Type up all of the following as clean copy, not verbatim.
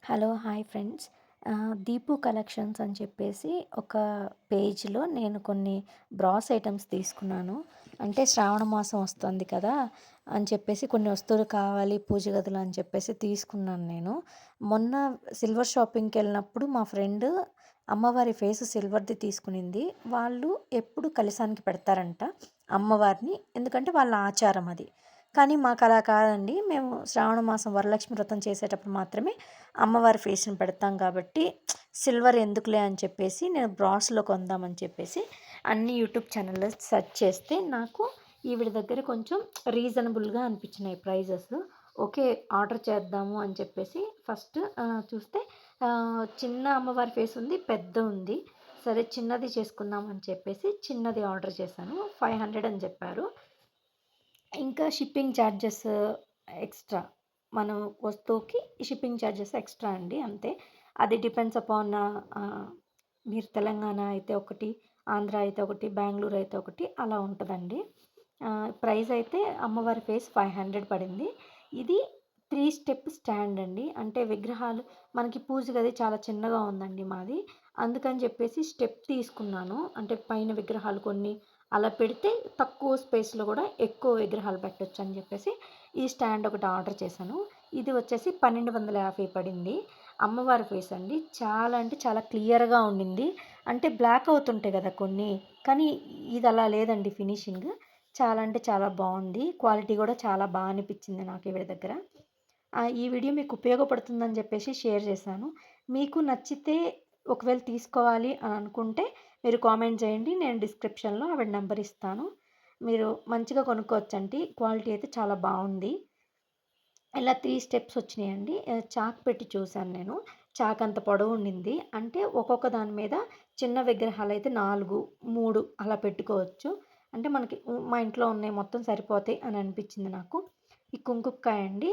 Hello! Hi friends. Deepu collections అని చెప్పేసి ఒక పేజ్‌లో నేను కొన్ని బ్రాస్ ఐటెమ్స్ తీసుకున్నాను. అంటే శ్రావణ మాసం వస్తుంది కదా! అని చెప్పేసి కొన్ని వస్తువులు కావాలి పూజ గదిలో అని చెప్పేసి తీసుకున్నాను నేను. మొన్న సిల్వర్ షాపింగ్‌కెళ్ళినప్పుడు మా ఫ్రెండ్ అమ్మవారి ఫేస్ సిల్వర్‌ది తీసుకునింది. వాళ్ళు ఎప్పుడు కలశానికి పెడతారంట అమ్మవారిని. ఎందుకంటే వాళ్ళ ఆచారం అది. కానీ మాకలా కాదండి. మేము శ్రావణ మాసం వరలక్ష్మి వ్రతం చేసేటప్పుడు మాత్రమే అమ్మవారి ఫేస్‌ని పెడతాం కాబట్టి సిల్వర్ ఎందుకులే అని చెప్పేసి నేను బ్రాస్‌లో కొందామని చెప్పేసి అన్ని యూట్యూబ్ ఛానల్‌లో సెర్చ్ చేస్తే నాకు ఈవిడ దగ్గర కొంచెం రీజనబుల్‌గా అనిపించినాయి ప్రైజెస్. ఓకే. ఆర్డర్ చేద్దాము అని చెప్పేసి ఫస్ట్ చూస్తే చిన్న అమ్మవారి ఫేస్ ఉంది, పెద్ద ఉంది. సరే చిన్నది చేసుకుందాం అని చెప్పేసి చిన్నది ఆర్డర్ చేశాను. 500 అని చెప్పారు. ఇంకా షిప్పింగ్ ఛార్జెస్ ఎక్స్‌ట్రా. మనం వస్తువుకి షిప్పింగ్ ఛార్జెస్ ఎక్స్‌ట్రా అండి అంతే. అది డిపెండ్స్ అపాన్ మీరు తెలంగాణ అయితే ఒకటి, ఆంధ్ర అయితే ఒకటి, బెంగుళూరు అయితే ఒకటి అలా ఉంటదండి. ప్రైస్ అయితే అమ్మవారి ఫేస్ 500 పడింది. ఇది 3 స్టెప్ స్టాండ్ అండి. అంటే విగ్రహాలు మనకి పూజ గది చాలా చిన్నగా ఉందండి మాది. అందుకని చెప్పేసి స్టెప్ తీసుకున్నాను. అంటే పైన విగ్రహాలు కొన్ని అలా పెడితే తక్కువ స్పేస్‌లో గూడా ఎక్కువ విగ్రహాలు పెట్టొచ్చని జెప్పేసి, ఈ స్టాండ్ ఒకటి ఆర్డర్ చేశాను. ఇది వచ్చేసి 1250 పడింది. అమ్మవారి ఫేస్ అండి. చాలా అంటే చాలా క్లియర్‌గా ఉండింది. అంటే బ్లాక్ అవుతుంటాయి గదా కొన్ని, కానీ ఇదలా లేదండి ఫినిషింగ్. చాలా అంటే చాలా బావుంది. క్వాలిటీ గూడా చాలా అనిపిచ్చింది నాకు ఈవిడ దగ్గర. ఈ వీడియో మీకు ఉపయోగపడుతుందని జెప్పేసి షేర్ చేశాను. మీకు నచ్చితే ఒకవేళ తీసుకోవాలి అని అనుకుంటే మీరు కామెంట్ చేయండి. నేను డిస్క్రిప్షన్‌లో ఆవిడ నంబర్ ఇస్తాను. మీరు మంచిగా కొనుక్కోవచ్చండి. క్వాలిటీ అయితే చాలా బావుంది. ఇలా 3 స్టెప్స్ వచ్చినాయండి. చాక్ పెట్టి చూసాను నేను. చాక్ అంత పొడవు ఉండింది. అంటే ఒక్కొక్క దాని మీద చిన్న విగ్రహాలైతే 4, 3 అలా పెట్టుకోవచ్చు. అంటే మనకి మా ఇంట్లో ఉన్నాయి మొత్తం సరిపోతాయి అని అనిపించింది నాకు. ఈ కుంకుక్కాయ అండి.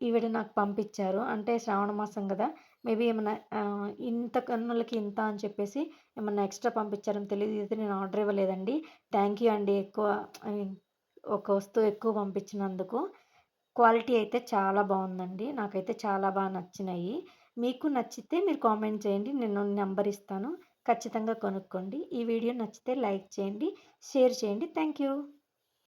ఈవిడ నాకు పంపించారు. అంటే శ్రావణ మాసం గదా! మేబీ ఏమన్నా ఇంత కన్నులకి ఇంత అని చెప్పేసి ఏమన్నా ఎక్స్‌ట్రా పంపించారేమో తెలీదు. ఇదైతే నేను ఆర్డర్ ఇవ్వలేదండి. థాంక్ యూ అండి. ఎక్కువ ఐ మీన్ ఒక వస్తువు ఎక్కువ పంపించినందుకు. క్వాలిటీ అయితే చాలా బావుందండి. నాకైతే చాలా నచ్చినాయి. మీకు నచ్చితే మీరు కామెంట్ చేయండి. నేను నంబర్ ఇస్తాను. ఖచ్చితంగా కొనుక్కోండి. ఈ వీడియో నచ్చితే లైక్ చేయండి, షేర్ చేయండి. Thank you.